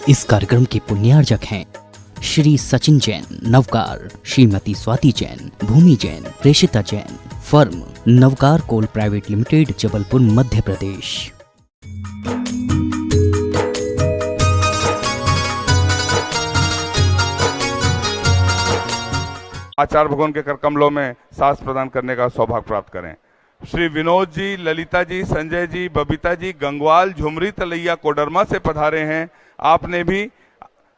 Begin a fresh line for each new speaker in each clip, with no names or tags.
इस कार्यक्रम के पुण्यार्जक हैं श्री सचिन जैन नवकार, श्रीमती स्वाति जैन, भूमि जैन, प्रेषिता जैन, फर्म नवकार कोल प्राइवेट लिमिटेड, जबलपुर, मध्य प्रदेश।
आचार्य भगवान के कर कमलों में सांस प्रदान करने का सौभाग्य प्राप्त करें। श्री विनोद जी, ललिता जी, संजय जी, बबीता जी गंगवाल झुमरी तलैया कोडरमा से पधारे हैं। आपने भी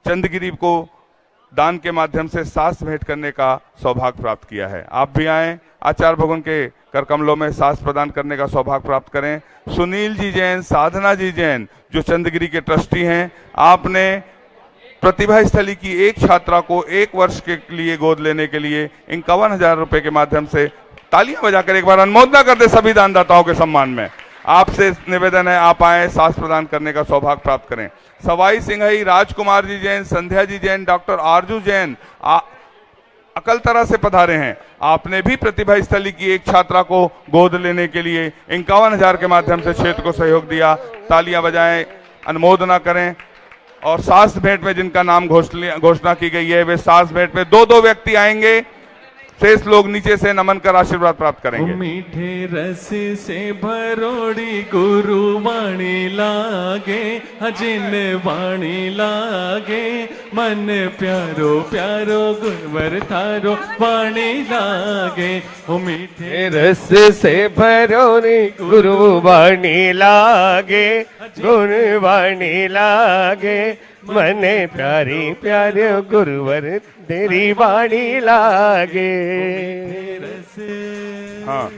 चंदगिरी को दान के माध्यम से सांस भेंट करने का सौभाग्य प्राप्त किया है। आप भी आएं, आचार्य भगवान के कर कमलों में सांस प्रदान करने का सौभाग्य प्राप्त करें। सुनील जी जैन, साधना जी जैन जो चंदगिरी के ट्रस्टी हैं, आपने प्रतिभा स्थली की एक छात्रा को 1 वर्ष के लिए गोद लेने के लिए 51,000 रुपए के माध्यम से तालियां बजाकर एक बार अनुमोदना कर दे सभी दानदाताओं के सम्मान में। आपसे निवेदन है, आप आए, सांस प्रदान करने का सौभाग्य प्राप्त करें। सवाई सिंघई, राजकुमार जी जैन, संध्या जी जैन, डॉक्टर आरजू जैन अकलतरा से पधारे हैं। आपने भी प्रतिभा स्थली की एक छात्रा को गोद लेने के लिए 51,000 के माध्यम से क्षेत्र को सहयोग दिया। तालियां बजाएं, अनुमोदना करें। और सांस भेंट में जिनका नाम घोषणा की गई है, वे सांस भेंट में 2-2 व्यक्ति आएंगे। शेष लोग नीचे से नमन कर आशीर्वाद प्राप्त करेंगे।
मीठे रस से भरोड़ी गुरु वाणी लागे, जिन वाणी लागे, मन प्यारो प्यारो गुणवर थारो वाणी लागे। मीठे
रस से भरोड़ी गुरु वाणी लागे, गुण वाणी लागे, मने प्यारी प्यारे गुरुवर तेरी वाणी लागे।
हाँ,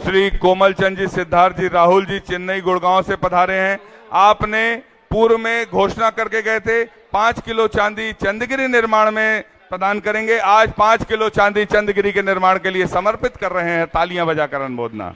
श्री कोमल चंद जी, सिद्धार्थ जी, राहुल जी चेन्नई गुड़गांव से पधारे हैं। आपने पूर्व में घोषणा करके गए थे 5 किलो चांदी चंदगिरी निर्माण में प्रदान करेंगे। आज 5 किलो चांदी चंदगिरी के निर्माण के लिए समर्पित कर रहे हैं। तालियां बजाकर अनुमोदना।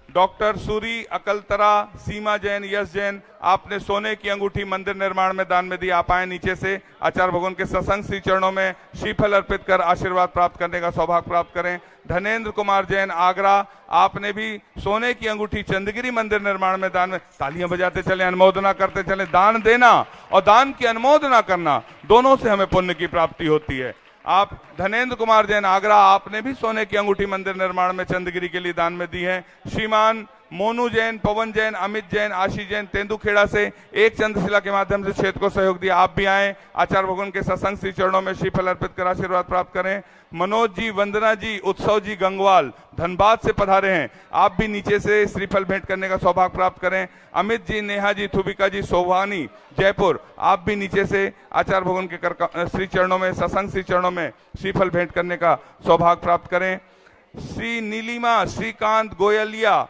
डॉक्टर सूरी अकलतरा, सीमा जैन, यश जैन, आपने सोने की अंगूठी मंदिर निर्माण में दान में दी। आप आए नीचे से, आचार्य भगवान के सत्संग श्री चरणों में श्रीफल अर्पित कर आशीर्वाद प्राप्त करने का सौभाग्य प्राप्त करें। धनेन्द्र कुमार जैन, आगरा, आपने भी सोने की अंगूठी चंदगिरी मंदिर निर्माण में दान में। तालियां बजाते चले, अनुमोदना करते चले। दान देना और दान की अनुमोदना करना, दोनों से हमें पुण्य की प्राप्ति होती है। आप धनेन्द्र कुमार जैन, आगरा, आपने भी सोने की अंगूठी मंदिर निर्माण में चंदगिरी के लिए दान में दी है। श्रीमान मोनू जैन, पवन जैन, अमित जैन, आशीष जैन तेंदुखेड़ा से एक चंद्रशिला के माध्यम से क्षेत्र को सहयोग दिया। आप भी आए, आचार्य भगवान के सत्संग श्री चरणों में श्रीफल अर्पित कर आशीर्वाद प्राप्त करें। मनोज जी, वंदना जी, उत्सव जी गंगवाल धनबाद से पधारे हैं। आप भी नीचे से श्रीफल भेंट करने का सौभाग्य प्राप्त करें। अमित जी, नेहा जी, थुबिका जी, सोभानी जयपुर, आप भी नीचे से आचार्य भगवान के श्री चरणों में, सत्संग श्री चरणों में श्रीफल भेंट करने का सौभाग्य प्राप्त करें। श्री नीलिमा श्रीकांत गोयलिया,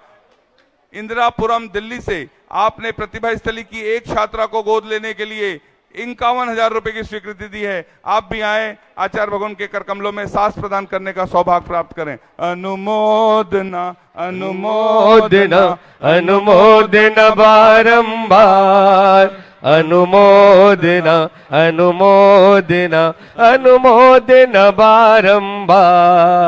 इंदिरापुरम दिल्ली से, आपने प्रतिभा स्थली की एक छात्रा को गोद लेने के लिए 51,000 रुपए की स्वीकृति दी है। आप भी आए, आचार्य भगवान के कर कमलों में सांस प्रदान करने का सौभाग्य प्राप्त करें। अनुमोदना अनुमोदना
अनुमोदना बारंबार, अनुमोदना अनुमोदना अनुमोदना बारंबार।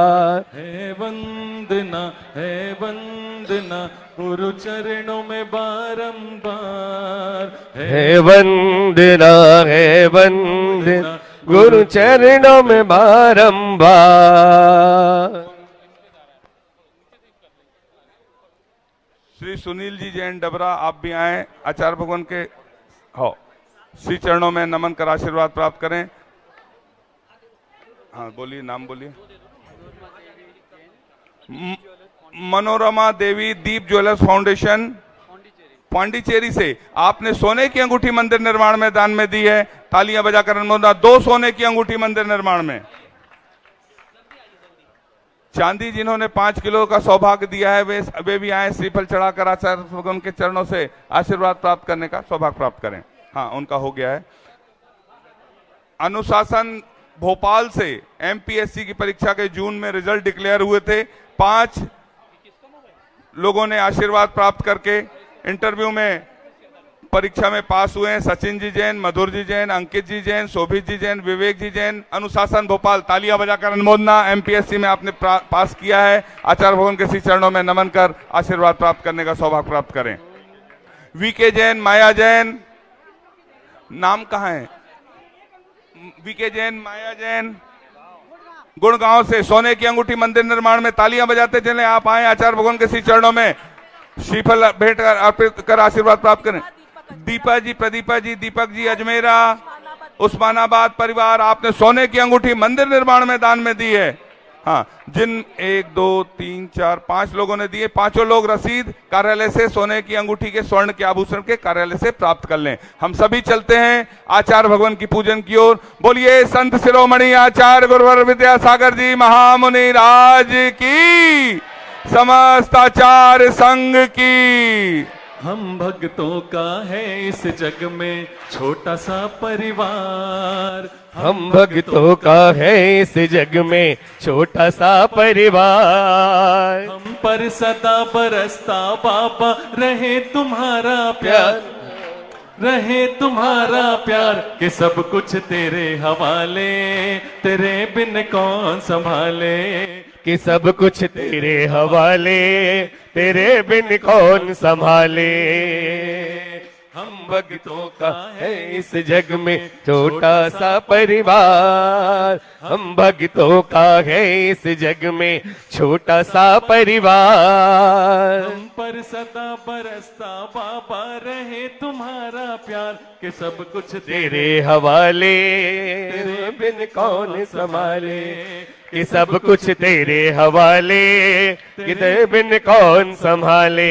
है वंदना, है वंदना गुरु चरणों में बारंबार।
है वंदना, है वंदना गुरु चरणों में बारंबार।
श्री सुनील जी जैन डबरा, आप भी आए, आचार्य भगवान के श्री चरणों में नमन कर आशीर्वाद प्राप्त करें। हाँ बोलिए, नाम बोलिए। मनोरमा देवी, दीप ज्वेलर्स फाउंडेशन पांडिचेरी से, आपने सोने की अंगूठी मंदिर निर्माण में दान में दी है। तालियां बजाकर अनुमोदना। 2 सोने की अंगूठी मंदिर निर्माण में। चांदी जिन्होंने 5 किलो का सौभाग्य दिया है, वे भी आए, श्रीफल चढ़ाकर आचार्य भगवान के चरणों से आशीर्वाद प्राप्त करने का सौभाग्य प्राप्त करें। हाँ, उनका हो गया है। अनुशासन भोपाल से, एमपीएससी की परीक्षा के जून में रिजल्ट डिक्लेयर हुए थे। 5 लोगों ने आशीर्वाद प्राप्त करके इंटरव्यू में परीक्षा में पास हुए हैं। सचिन जी जैन, मधुर जी जैन, अंकित जी जैन, शोभित जी जैन, विवेक जी जैन, अनुशासन भोपाल। तालियां बजाकर अनुमोदना। एमपीएससी में आपने पास किया है। आचार्य भगवान के श्री चरणों में नमन कर आशीर्वाद प्राप्त करने का सौभाग्य प्राप्त करें। वीके जैन, माया जैन, नाम कहाँ है? वीके जैन, माया जैन, गुड़गांव से सोने की अंगूठी मंदिर निर्माण में तालियां बजाते चले। आप आए आचार्य भगवान के श्री चरणों में श्रीफल भेंट कर अर्पित कर आशीर्वाद प्राप्त करें। दीपा जी, प्रदीपा जी, दीपक जी, अजमेरा, उस्मानाबाद परिवार, आपने सोने की अंगूठी मंदिर निर्माण में दान में दी है। हाँ, जिन 1 2 3 4 5 लोगों ने दिए, पांचों लोग रसीद कार्यालय से सोने की अंगूठी के स्वर्ण के आभूषण के कार्यालय से प्राप्त कर लें। हम सभी चलते हैं आचार्य भगवान की पूजन की ओर। बोलिए संत शिरोमणि आचार्य गुरुवर विद्यासागर जी महामुनि राज की, समस्त आचार्य संघ की।
हम भक्तों का है इस जग में छोटा सा परिवार,
हम भक्तों का है इस जग में छोटा सा परिवार।
हम पर सदा बरसता बाबा रहे तुम्हारा प्यार, रहे तुम्हारा प्यार कि सब कुछ तेरे हवाले, तेरे बिन कौन संभाले,
कि सब कुछ तेरे हवाले, तेरे बिन कौन संभाले। हम भक्तों का है इस जग में छोटा सा परिवार, हम भक्तों का है इस जग में छोटा सा परिवार।
हम पर सदा बरसता बाबा रहे तुम्हारा प्यार कि सब कुछ
तेरे हवाले, तेरे बिन कौन संभाले, कि सब कुछ तेरे हवाले, कि तेरे बिन कौन संभाले।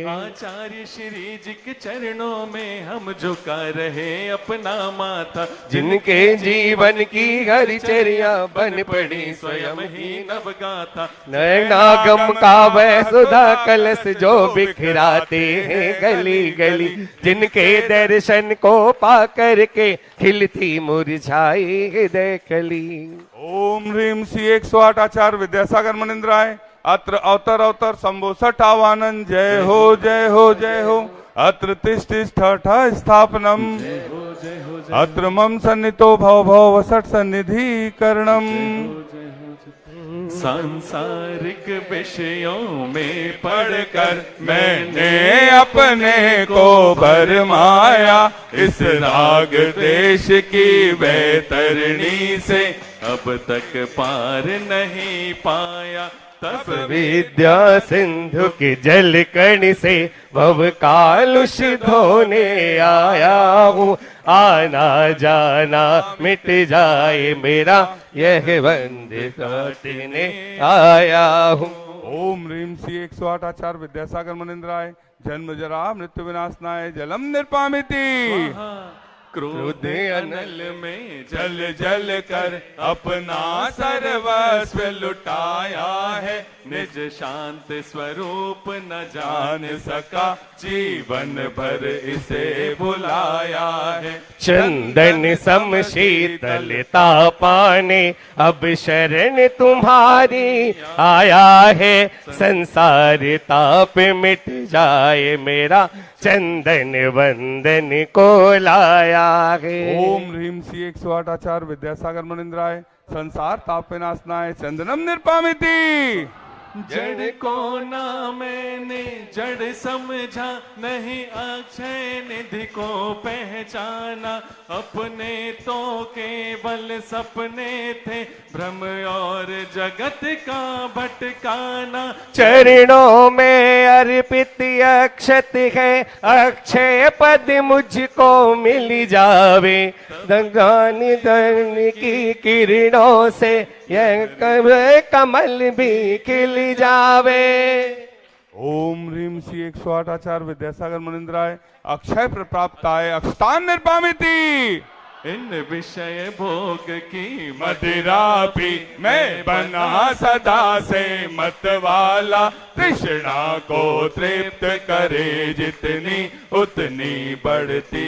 आचार्य श्री जी के चरणों में हम झुका रहे अपना माथा,
जिनके जीवन की हरिचर्या बन पड़ी
स्वयं ही नव गाथा।
नैनागम का वह सुधा कलश जो बिखराते हैं गली गली, जिनके दर्शन को पा करके खिलती मुरझाई हृदय कली।
ओम ह्रीम श्री 108 आचार्य विद्यासागर मनिंद्राय। अत्र अवतर अवतर शंभो सठावानंद, जय हो जय हो जय हो। अत्र तिष्ठ स्थापनम, अत्र मम सन्नितो भव भव वसट सन्निधि करणम।
सांसारिक विषयों में
पढ़कर मैंने अपने को भरमाया, इस राग देश की वैतरणी से
अब तक पार नहीं पाया। तब
विद्या सिंधु के जल कण से भव कालुष धोने आया हूँ, आना जाना मिट जाए मेरा यह बंद काटने आया हूँ।
ओम ह्रीम श्री 108 आचार्य विद्यासागर मनिंद्राय। जन्म जरा मृत्यु विनाशनाय जलम निर्पामिति,
क्रोध अनल में
जल जल कर अपना सर्वस्व लुटाया है,
निज शांत स्वरूप न
जान सका जीवन भर इसे बुलाया है।
चंदन सम शीतलता पाने अब शरण तुम्हारी आया है, संसार ताप मिट जाए मेरा चंदन वंदन को लाया है।
ओम ह्रीम श्री 108 आचार्य विद्यासागर मनिंद्राय। संसार ताप विनाशनाय चंदनम निर्पामिति।
जड़ को ना मैंने जड़ समझा, नहीं अक्षय निधि को पहचाना, अपने तो केवल सपने थे भ्रम और जगत का भटकाना।
चरणों में अर्पित अक्षत है, अक्षय पद मुझको मिल जावे, दगान धन की किरणों से यह कमल भी खिल जावे।
ओम ह्रीम श्री 108 आचार्य विद्यासागर मनिंद्राय। अक्षय प्राप्त आए अक्षतान निर्पामिति।
इन विषय भोग की
मदिरा पी मैं बना सदा से मत वाला, तृष्णा को तृप्त करे जितनी उतनी बढ़ती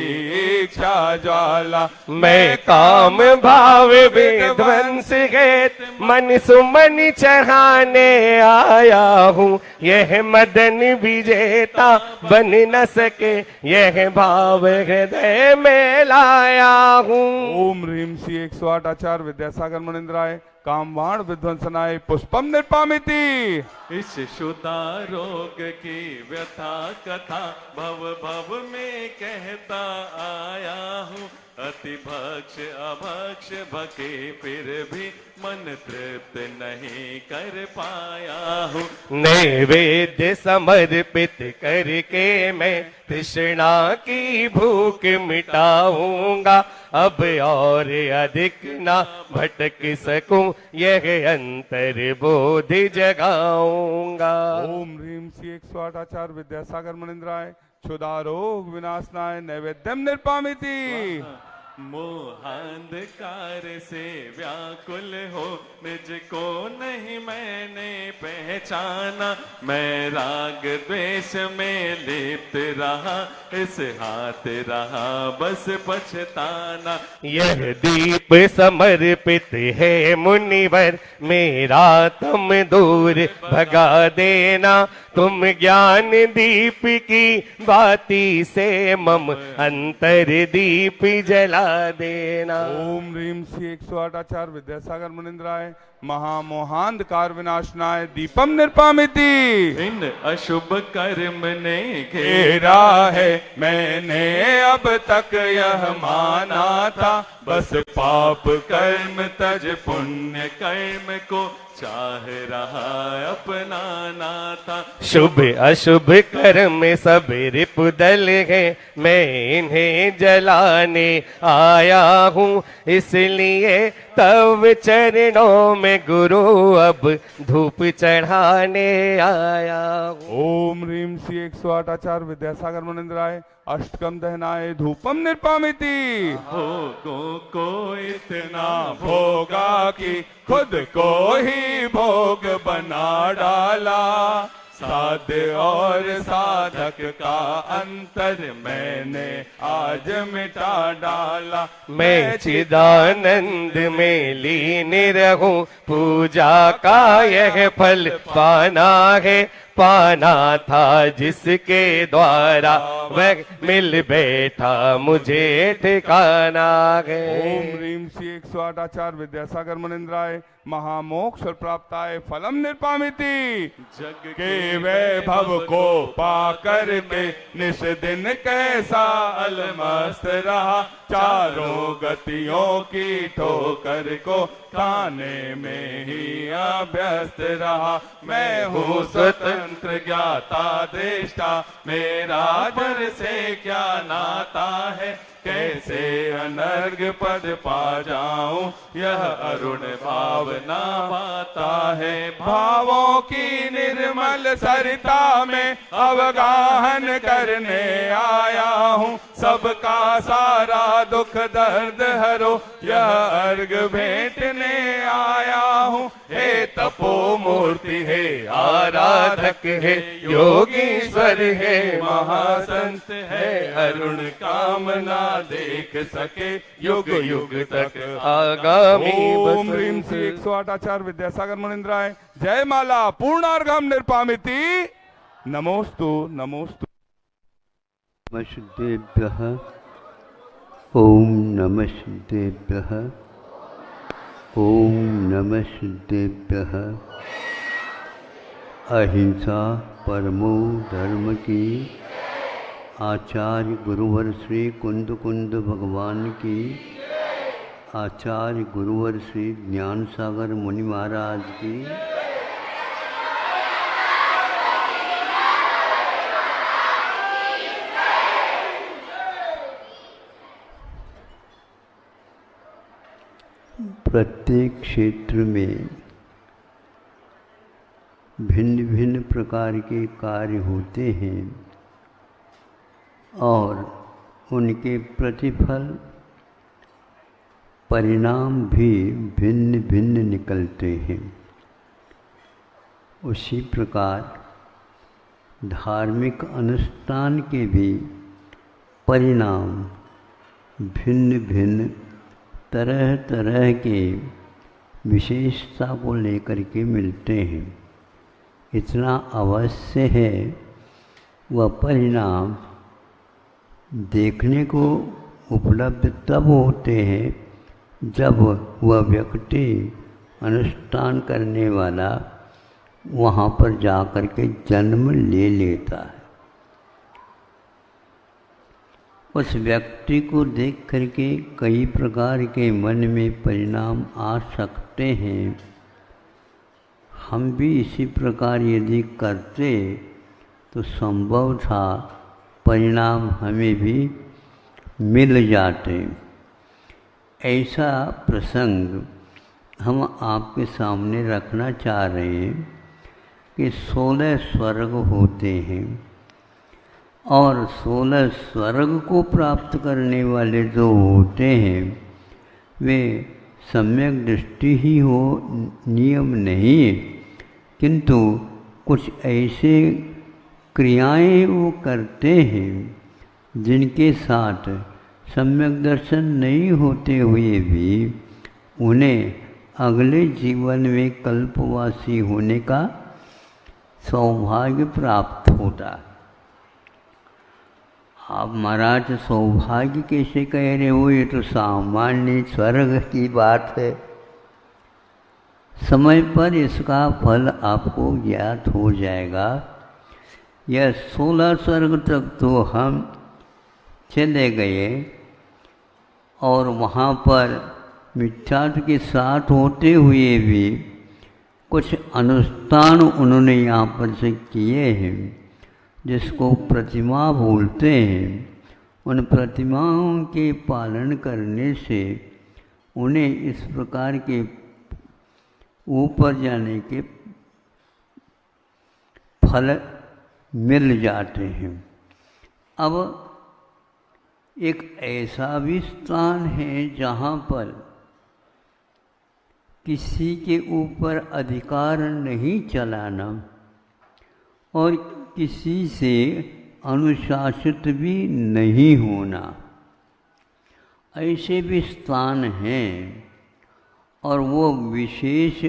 इच्छा ज्वाला।
मैं काम भाव विध्वंस हेत मन सुमन चढ़ाने आया हूँ, यह मदन विजेता बन न सके यह भाव हृदय में लाया हूँ।
ओम ह्रीम श्री 108 आचार्य विद्यासागर मनिंद्राय। कामवाण विध्वंसनाय पुष्पम निर्पामिति।
इस शुदा रोग की व्यथा कथा भव भव में कहता आया हूँ। अति भक्ष अभक्ष भके फिर भी मन तृप्त नहीं कर पाया हूँ।
नैवेद्य समर्पित करके मैं तृष्णा की भूख मिटाऊंगा। अब और अधिक ना भटक सकूं, यह अंतर बोधि जगाऊंगा।
ओम ह्रीम श्री 108 आचार्य विद्यासागर मुनिंद्राय क्षुधा रोग विनाशनाय नैवेद्यम निर्पामिति।
मोहांधकार से व्याकुल हो निज को नहीं मैंने पहचाना। मैं राग द्वेष में लिप्त रहा, इस हाथ रहा बस पछताना।
यह दीप समर्पित है मुनिवर, मेरा तुम दूर भगा देना। तुम ज्ञान दीप की बाती से मम अंतर दीप जला देना।
ओम ह्रीम श्री 108 आचार्य विद्यासागर मुनिंद्राय महामोहांधकार विनाशनाय दीपम निर्पामिति।
इन अशुभ कर्म ने
घेरा है मैंने अब तक यह माना था। बस पाप कर्म तज
पुण्य कर्म को चाह रहा अपनाना था।
शुभ अशुभ कर्म सब रिपुदल है, मैं इन्हें जलाने आया हूँ। इसलिए तब चरणों में गुरु अब धूप चढ़ाने आया हूँ।
ओम ह्रीम श्री 108 आचार्य विद्यासागर मुनिंद्राय अष्टकम दहनाय धूपम निर्पामिति।
भोगों को इतना
भोगा कि खुद को ही भोग बना डाला। साध्य और साधक का अंतर मैंने आज मिटा डाला।
मैं चिदानंद में लीन रहूं, पूजा का यह फल पाना है। पाना था जिसके द्वारा वह मिल बैठा मुझे ठिकाना है।
ओम ह्रीम श्री 108 आचार्य विद्यासागर मुनिंद्राय महामोक्ष प्राप्ताय फलम निर्पामिति।
जग
के वैभव को पाकर के निस दिन कैसा अलमस्त रहा। चारों गतियों की ठोकर को खाने में ही अभ्यस्त रहा। मैं हूँ स्वतंत्र ज्ञाता दृष्टा, मेरा जर से क्या नाता है। कैसे अनर्घ पद पा जाऊं, यह अरुण भावना पाता है। भावों की निर्मल सरिता में अवगाहन करने आया हूँ। सबका सारा दुख दर्द हरो, यह अर्घ भेंटने आया हूँ। हे तपो मूर्ति है आराधक है, योगीश्वर है महासंत है। अरुण कामना देख सके युग युग तक
आगामी।
ओम ह्रीम श्री 108 आचार्य विद्यासागर मुनिंद्राय जय माला पूर्णार्घम निर्पामिति। नमोस्तु नमोस्तु।
नमस्तेभ्यः ओम नमस्तेभ्यः ओम नमस्तेभ्यः। अहिंसा परमो धर्म की। आचार्य गुरुवर श्री कुंद कुंद भगवान की। आचार्य गुरुवर श्री ज्ञान सागर मुनि महाराज की। प्रत्येक क्षेत्र में भिन्न भिन्न प्रकार के कार्य होते हैं और उनके प्रतिफल परिणाम भी भिन्न भिन्न निकलते हैं। उसी प्रकार धार्मिक अनुष्ठान के भी परिणाम भिन्न भिन्न तरह तरह के विशेषता को लेकर के मिलते हैं। इतना अवश्य है वह परिणाम देखने को उपलब्ध तब होते हैं जब वह व्यक्ति अनुष्ठान करने वाला वहाँ पर जा कर के जन्म ले लेता है। उस व्यक्ति को देख करके कई प्रकार के मन में परिणाम आ सकते हैं। हम भी इसी प्रकार यदि करते तो संभव था परिणाम हमें भी मिल जाते। ऐसा प्रसंग हम आपके सामने रखना चाह रहे हैं कि 16 स्वर्ग होते हैं और 16 स्वर्ग को प्राप्त करने वाले जो होते हैं वे सम्यक दृष्टि ही हो, नियम नहीं है, किंतु कुछ ऐसे क्रियाएं वो करते हैं जिनके साथ सम्यक दर्शन नहीं होते हुए भी उन्हें अगले जीवन में कल्पवासी होने का सौभाग्य प्राप्त होता है। आप महाराज सौभाग्य कैसे कह रहे हो, ये तो सामान्य स्वर्ग की बात है। समय पर इसका फल आपको ज्ञात हो जाएगा। यह 16 स्वर्ग तक तो हम चले गए और वहाँ पर मिथ्यात्व के साथ होते हुए भी कुछ अनुष्ठान उन्होंने यहाँ पर से किए हैं जिसको प्रतिमा बोलते हैं। उन प्रतिमाओं के पालन करने से उन्हें इस प्रकार के ऊपर जाने के फल मिल जाते हैं। अब एक ऐसा भी स्थान है जहाँ पर किसी के ऊपर अधिकार नहीं चलाना और किसी से अनुशासित भी नहीं होना, ऐसे भी स्थान हैं और वो विशेष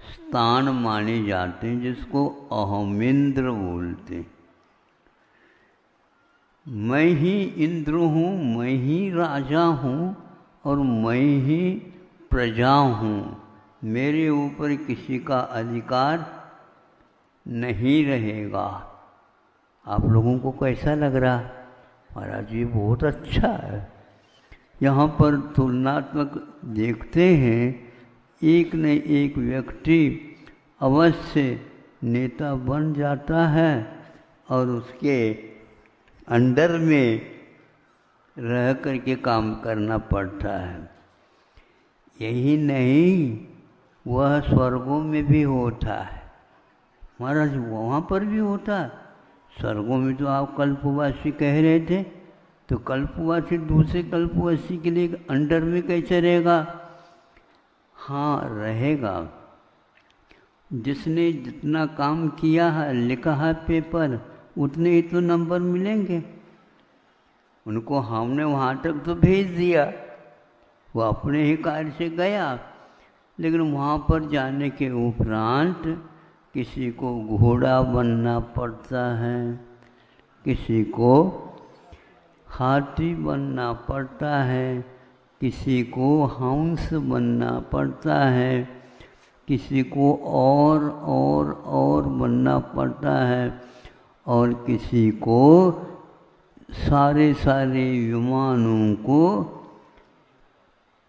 स्थान माने जाते हैं जिसको अहमेंद्र बोलते हैं। मैं ही इंद्र हूँ, मैं ही राजा हूँ और मैं ही प्रजा हूँ, मेरे ऊपर किसी का अधिकार नहीं रहेगा। आप लोगों को कैसा लग रहा? महाराज ये बहुत अच्छा है। यहाँ पर तुलनात्मक देखते हैं, एक न एक व्यक्ति अवश्य नेता बन जाता है और उसके अंडर में रह करके काम करना पड़ता है। यही नहीं, वह स्वर्गों में भी होता है। महाराज वहाँ पर भी होता है। स्वर्गों में तो आप कल्पवासी कह रहे थे, तो कल्पवासी दूसरे कल्पवासी के लिए अंडर में कैसे रहेगा? हाँ रहेगा। जिसने जितना काम किया है, लिखा है पेपर, उतने ही तो नंबर मिलेंगे। उनको हमने वहाँ तक तो भेज दिया, वो अपने ही कार्य से गया, लेकिन वहाँ पर जाने के उपरांत किसी को घोड़ा बनना पड़ता है, किसी को हाथी बनना पड़ता है, किसी को हंस बनना पड़ता है, किसी को और बनना पड़ता है और किसी को सारे विमानों को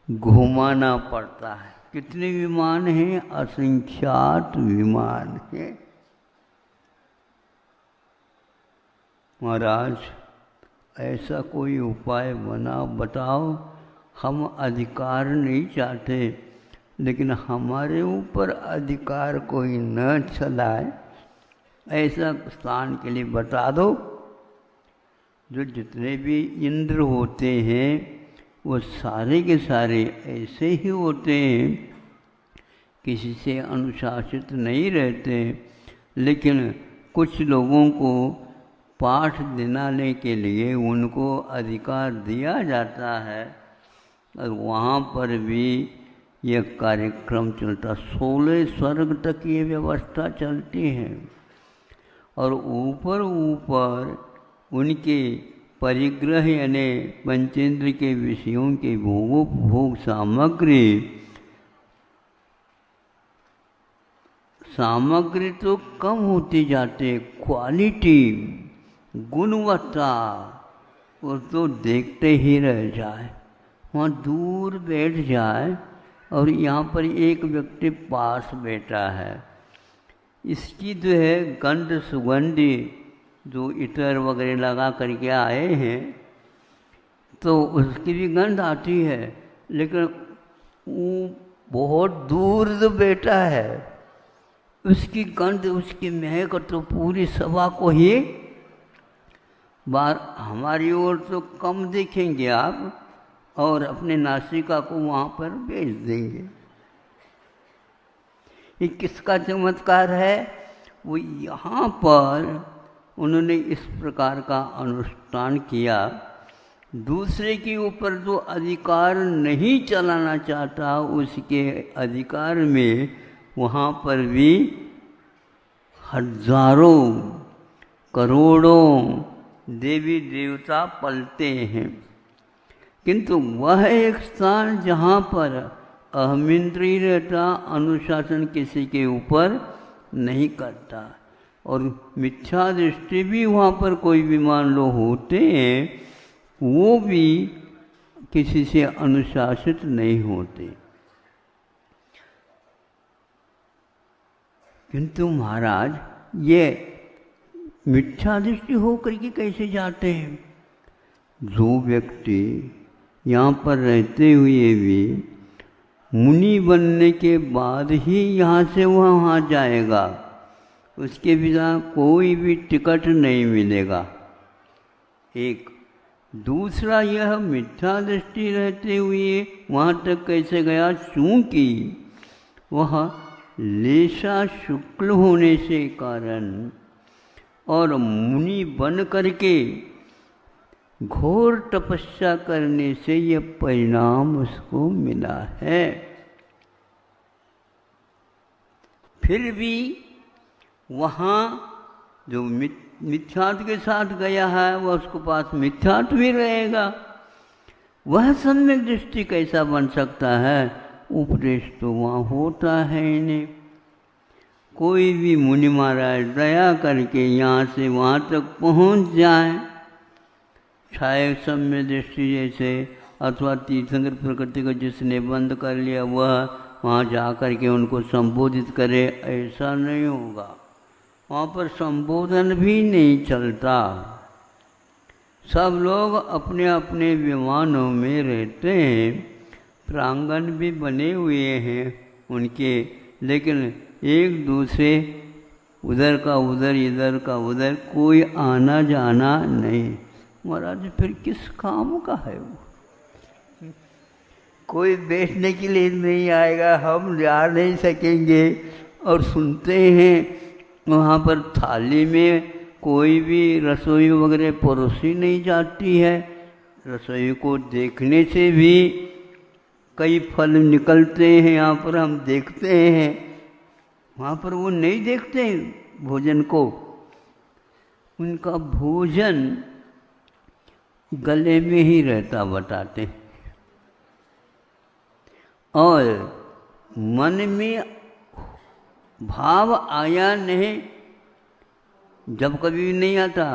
घुमाना पड़ता है। कितने विमान हैं? असंख्यात विमान हैं। महाराज ऐसा कोई उपाय बताओ। हम अधिकार नहीं चाहते, लेकिन हमारे ऊपर अधिकार कोई न चलाए, ऐसा स्थान के लिए बता दो। जो जितने भी इंद्र होते हैं वो सारे के सारे ऐसे ही होते हैं, किसी से अनुशासित नहीं रहते, लेकिन कुछ लोगों को पाठ दिलाने के लिए उनको अधिकार दिया जाता है और वहाँ पर भी यह कार्यक्रम चलता। 16 स्वर्ग तक ये व्यवस्था चलती है और ऊपर उनके परिग्रह यानी पंचेंद्र के विषयों के भोग सामग्री सामग्री तो कम होती जाती, क्वालिटी, गुणवत्ता वो तो देखते ही रह जाए, वहाँ दूर बैठ जाए और यहाँ पर एक व्यक्ति पास बैठा है, इसकी जो है गंध सुगंधी जो इतर वगैरह लगा करके आए हैं तो उसकी भी गंध आती है, लेकिन वो बहुत दूर जो बैठा है उसकी गंध, उसकी महक तो पूरी सभा को ही बार हमारी ओर तो कम देखेंगे आप और अपने नासिका को वहाँ पर भेज देंगे। ये किसका चमत्कार है? वो यहाँ पर उन्होंने इस प्रकार का अनुष्ठान किया, दूसरे के ऊपर जो अधिकार नहीं चलाना चाहता उसके अधिकार में वहाँ पर भी हजारों करोड़ों देवी देवता पलते हैं, किंतु वह एक स्थान जहाँ पर अहमिंद्रिय रहता, अनुशासन किसी के ऊपर नहीं करता और मिथ्या दृष्टि भी वहाँ पर कोई भी मान लो होते हैं वो भी किसी से अनुशासित नहीं होते। किंतु महाराज ये मिथ्या दृष्टि होकर के कैसे जाते हैं? जो व्यक्ति यहाँ पर रहते हुए भी मुनि बनने के बाद ही यहाँ से वहाँ जाएगा, उसके बिना कोई भी टिकट नहीं मिलेगा। एक दूसरा, यह मिथ्या दृष्टि रहते हुए वहाँ तक कैसे गया? चूँकि वह लेशा शुक्ल होने से कारण और मुनि बन करके घोर तपस्या करने से यह परिणाम उसको मिला है। फिर भी वहाँ जो मिथ्यात्व के साथ गया है वह उसके पास मिथ्यात्व भी रहेगा। वह सम्यक दृष्टि कैसा बन सकता है? उपदेश तो वहाँ होता है इन्हें। कोई भी मुनि महाराज दया करके यहाँ से वहाँ तक पहुँच जाए, छाया सम्य दृष्टि जैसे, अथवा तीर्थंकर प्रकृति को जिसने बंद कर लिया वह वहाँ जा कर के उनको संबोधित करे, ऐसा नहीं होगा। वहाँ पर संबोधन भी नहीं चलता, सब लोग अपने अपने विमानों में रहते हैं, प्रांगण भी बने हुए हैं उनके, लेकिन एक दूसरे उधर का उधर इधर का उधर, कोई आना जाना नहीं। महाराज फिर किस काम का है वो? कोई बैठने के लिए नहीं आएगा, हम जा नहीं सकेंगे। और सुनते हैं वहाँ पर थाली में कोई भी रसोई वगैरह परोसी नहीं जाती है, रसोई को देखने से भी कई फल निकलते हैं, यहाँ पर हम देखते हैं, वहाँ पर वो नहीं देखते भोजन को। उनका भोजन गले में ही रहता बताते, और मन में भाव आया नहीं, जब कभी नहीं आता,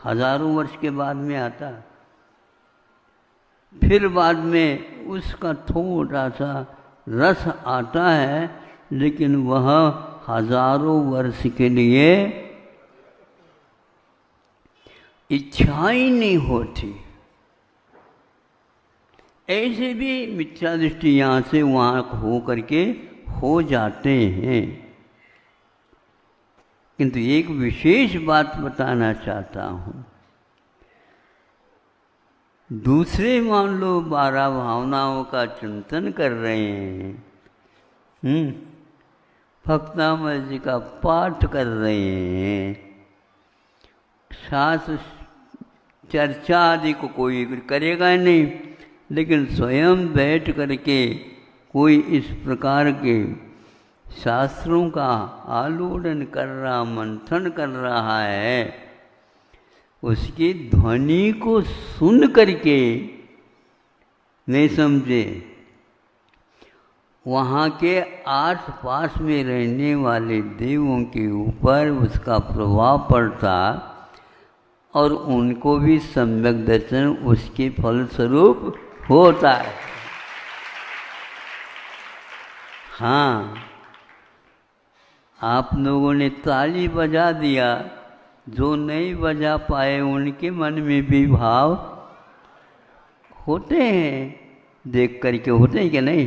हजारों वर्ष के बाद में आता, फिर बाद में उसका थोड़ा सा रस आता है, लेकिन वह हजारों वर्ष के लिए इच्छा ही नहीं होती। ऐसे भी मिथ्या दृष्टि यहाँ से वहाँ हो करके हो जाते हैं। किंतु एक विशेष बात बताना चाहता हूँ, दूसरे मान लो 12 भावनाओं का चिंतन कर रहे हैं, भक्तामृत जी का पाठ कर रहे हैं, शास्त्र चर्चा आदि को कोई करेगा नहीं, लेकिन स्वयं बैठ करके कोई इस प्रकार के शास्त्रों का आलोड़न कर रहा, मंथन कर रहा है, उसकी ध्वनि को सुन करके नहीं समझे, वहाँ के आस पास में रहने वाले देवों के ऊपर उसका प्रभाव पड़ता और उनको भी सम्यक दर्शन उसके फलस्वरूप होता है। हाँ, आप लोगों ने ताली बजा दिया, जो नहीं बजा पाए उनके मन में भी भाव होते हैं, देख करके होते हैं कि नहीं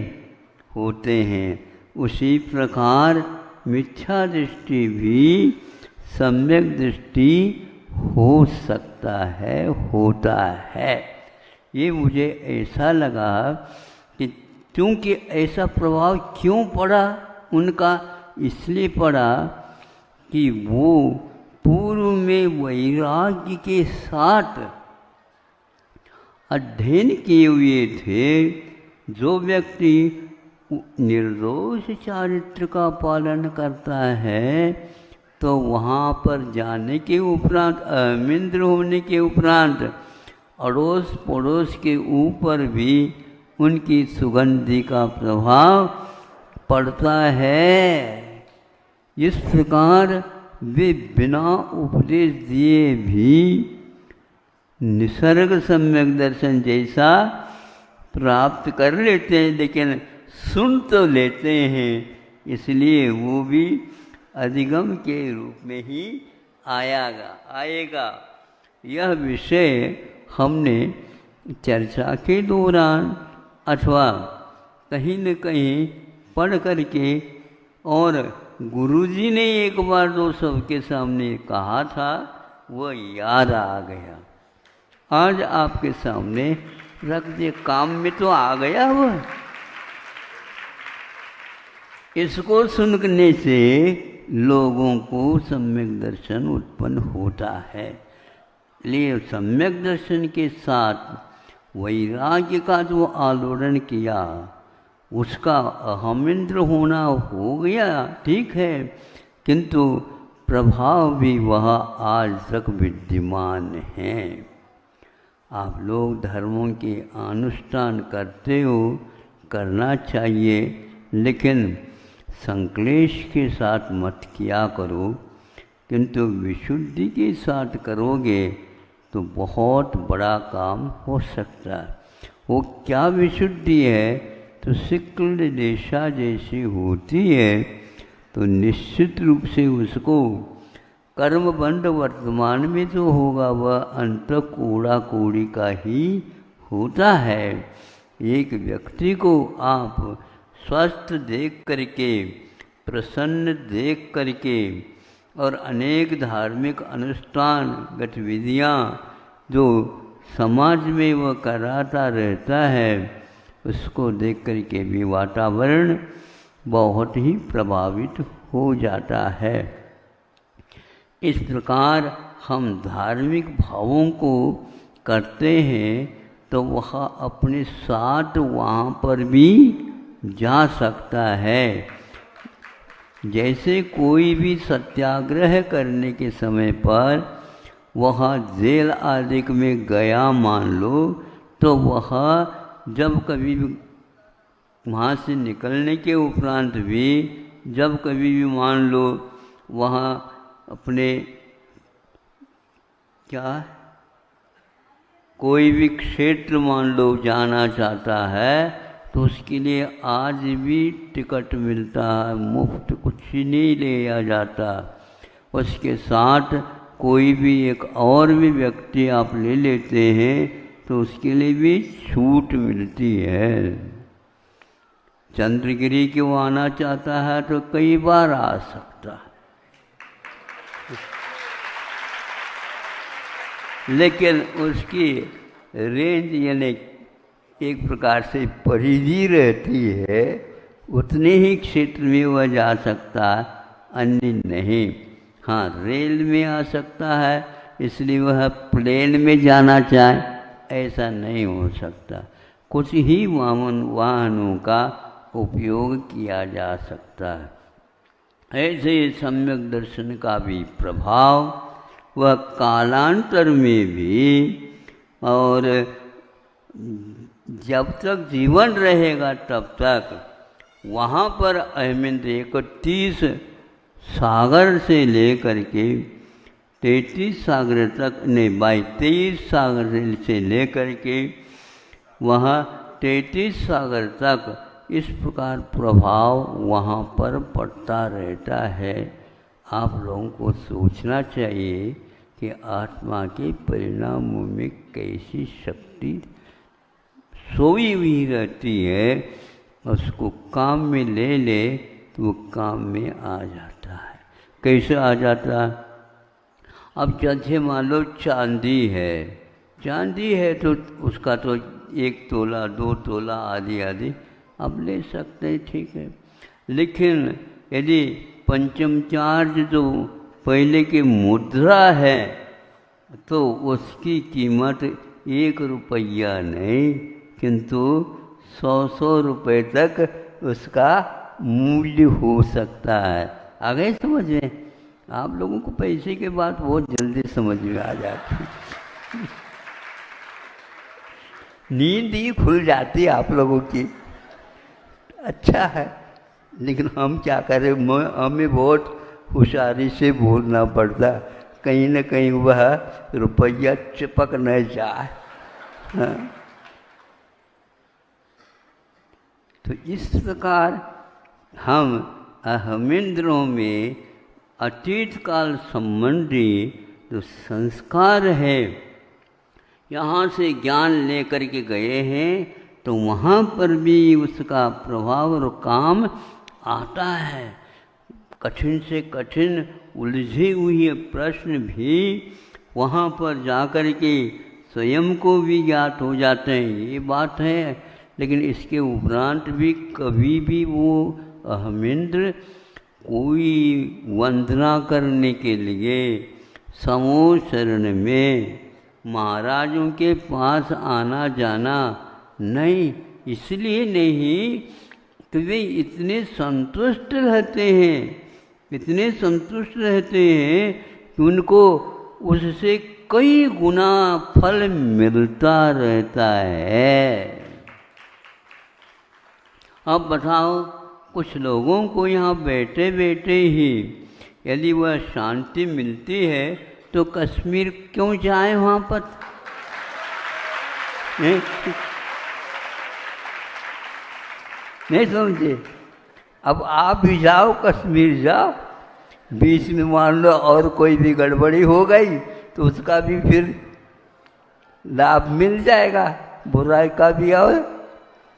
होते हैं। उसी प्रकार मिथ्या दृष्टि भी सम्यक दृष्टि हो सकता है, होता है। ये मुझे ऐसा लगा कि क्योंकि ऐसा प्रभाव क्यों पड़ा उनका, इसलिए पड़ा कि वो पूर्व में वैराग्य के साथ अध्ययन किए हुए थे। जो व्यक्ति निर्दोष चारित्र का पालन करता है तो वहाँ पर जाने के उपरांत, अमिंद्र होने के उपरांत अड़ोस पड़ोस के ऊपर भी उनकी सुगंधि का प्रभाव पड़ता है। इस प्रकार वे बिना उपदेश दिए भी निसर्ग सम्यक दर्शन जैसा प्राप्त कर लेते हैं, लेकिन सुन तो लेते हैं, इसलिए वो भी अधिगम के रूप में ही आएगा। यह विषय हमने चर्चा के दौरान अथवा कहीं न कहीं पढ़ करके, और गुरुजी ने एक बार जो सबके सामने कहा था वो याद आ गया, आज आपके सामने रख दे। काम में तो आ गया वह। इसको सुनने से लोगों को सम्यक दर्शन उत्पन्न होता है। लिए सम्यक दर्शन के साथ वैराग्य का जो आलोड़न किया, उसका अहमिंद्र होना हो गया, ठीक है, किंतु प्रभाव भी वह आज तक विद्यमान है। आप लोग धर्मों के अनुष्ठान करते हो, करना चाहिए, लेकिन संक्लेश के साथ मत किया करो, किंतु विशुद्धि के साथ करोगे तो बहुत बड़ा काम हो सकता है। वो क्या विशुद्धि है, तो शुक्ल रेशा जैसी होती है, तो निश्चित रूप से उसको कर्मबंध वर्तमान में जो होगा वह अंत कूड़ा कूड़ी का ही होता है। एक व्यक्ति को आप स्वस्थ देख करके, प्रसन्न देख करके, और अनेक धार्मिक अनुष्ठान गतिविधियाँ जो समाज में वह कराता रहता है, उसको देख करके भी वातावरण बहुत ही प्रभावित हो जाता है। इस प्रकार हम धार्मिक भावों को करते हैं तो वह अपने साथ वहाँ पर भी जा सकता है। जैसे कोई भी सत्याग्रह करने के समय पर वह जेल आदि में गया मान लो, तो वह जब कभी भी वहाँ से निकलने के उपरांत भी, जब कभी भी मान लो वहाँ अपने कोई भी क्षेत्र मान लो जाना चाहता है, तो उसके लिए आज भी टिकट मिलता है, मुफ्त कुछ ही नहीं लिया जाता। उसके साथ कोई भी एक और भी व्यक्ति आप ले लेते हैं तो उसके लिए भी छूट मिलती है। चंद्रगिरी क्यों आना चाहता है तो कई बार आ सकता है, लेकिन उसकी रेंज यानी एक प्रकार से परिधि रहती है, उतने ही क्षेत्र में वह जा सकता है, अन्य नहीं। हाँ, रेल में आ सकता है, इसलिए वह प्लेन में जाना चाहे ऐसा नहीं हो सकता। कुछ ही वाहनों का उपयोग किया जा सकता है। ऐसे सम्यक दर्शन का भी प्रभाव वह कालांतर में भी, और जब तक जीवन रहेगा तब तक वहाँ पर अहमद 31 सागर से लेकर के 33 सागर तक, नहीं 23 सागर से लेकर के वहाँ 33 सागर तक इस प्रकार प्रभाव वहाँ पर पड़ता रहता है। आप लोगों को सोचना चाहिए कि आत्मा के परिणामों में कैसी शक्ति सोई हुई रहती है, उसको काम में ले ले तो वो काम में आ जाता है। कैसे आ जाता है? अब जैसे मान लो चांदी है तो उसका तो 1 तोला 2 तोला आदि आदि अब ले सकते हैं, ठीक है। लेकिन यदि पंचम चार्ज जो पहले की मुद्रा है तो उसकी कीमत 1 रुपया नहीं, किंतु 100 रुपये तक उसका मूल्य हो सकता है। आ गए समझ में? आप लोगों को पैसे के बात बहुत जल्दी समझ में आ जाती है। नींद ही खुल जाती है आप लोगों की। अच्छा है, लेकिन हम क्या करें, हमें बहुत होशियारी से बोलना पड़ता, कहीं न कहीं वह रुपया चिपक न जाए। हाँ। तो इस प्रकार हम अहमिंद्रों में अतीत काल संबंधी जो संस्कार है, यहाँ से ज्ञान लेकर के गए हैं तो वहाँ पर भी उसका प्रभाव और काम आता है। कठिन से कठिन उलझे हुए प्रश्न भी वहाँ पर जाकर के स्वयं को भी ज्ञात हो जाते हैं, ये बात है। लेकिन इसके उपरांत भी कभी भी वो अहमिंद्र कोई वंदना करने के लिए समूह शरण में महाराजों के पास आना जाना नहीं, इसलिए नहीं कि वे इतने संतुष्ट रहते हैं कि उनको उससे कई गुना फल मिलता रहता है। अब बताओ, कुछ लोगों को यहाँ बैठे बैठे ही यदि वह शांति मिलती है तो कश्मीर क्यों जाए वहाँ पर? नहीं समझे? अब आप भी जाओ, कश्मीर जाओ, बीच में मान लो और कोई भी गड़बड़ी हो गई तो उसका भी फिर लाभ मिल जाएगा, बुराई का भी और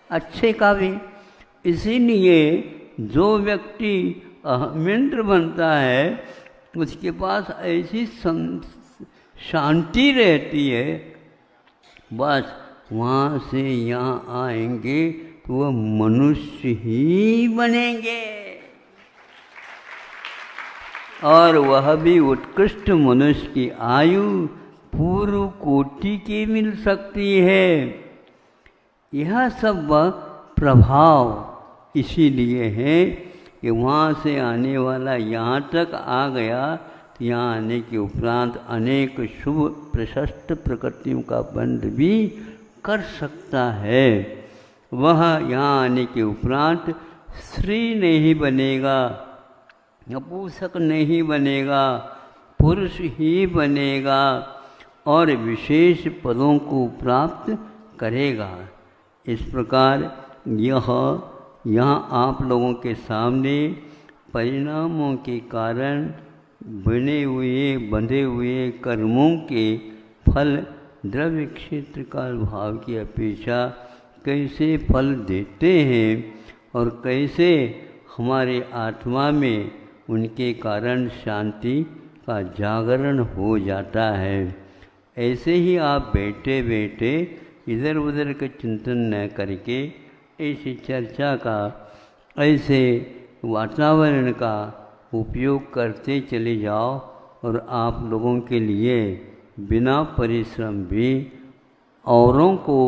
अच्छे का भी। इसीलिए जो व्यक्ति अहमिंद्र बनता है उसके पास ऐसी शांति रहती है, बस वहाँ से यहाँ आएंगे तो वह मनुष्य ही बनेंगे, और वह भी उत्कृष्ट मनुष्य की आयु पूर्व कोटि की मिल सकती है। यह सब प्रभाव इसीलिए है कि वहाँ से आने वाला यहाँ तक आ गया तो यहाँ आने के उपरांत अनेक शुभ प्रशस्त प्रकृतियों का बंध भी कर सकता है। वह यहाँ आने के उपरांत स्त्री नहीं बनेगा, नपुंसक नहीं बनेगा, पुरुष ही बनेगा और विशेष पदों को प्राप्त करेगा। इस प्रकार यहाँ आप लोगों के सामने परिणामों के कारण बंधे हुए कर्मों के फल द्रव्य क्षेत्र काल भाव की अपेक्षा कैसे फल देते हैं और कैसे हमारे आत्मा में उनके कारण शांति का जागरण हो जाता है। ऐसे ही आप बैठे बैठे इधर उधर का चिंतन न करके ऐसी चर्चा का, ऐसे वातावरण का उपयोग करते चले जाओ और आप लोगों के लिए बिना परिश्रम भी औरों को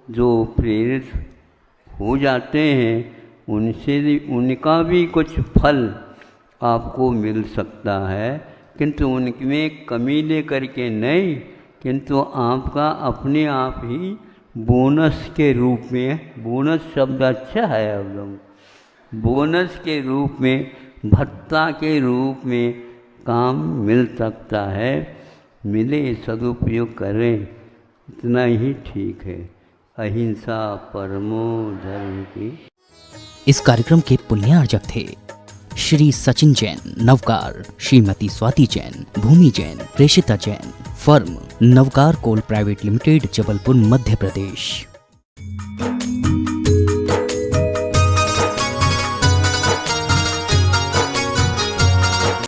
जो प्रेरित हो जाते हैं उनसे भी, उनका भी कुछ फल आपको मिल सकता है, किंतु उनमें कमी लेकर के नहीं, किंतु आपका अपने आप ही बोनस के रूप में। बोनस शब्द अच्छा है, आप लोग बोनस के रूप में, भत्ता के रूप में काम मिल सकता है। मिले सदुपयोग करें, इतना ही ठीक है। अहिंसा परमो धर्म की।
इस कार्यक्रम के पुण्यार्जक थे श्री सचिन जैन नवकार, श्रीमती स्वाति जैन, भूमि जैन, प्रेषिता जैन, फर्म नवकार कोल प्राइवेट लिमिटेड, जबलपुर, मध्य प्रदेश।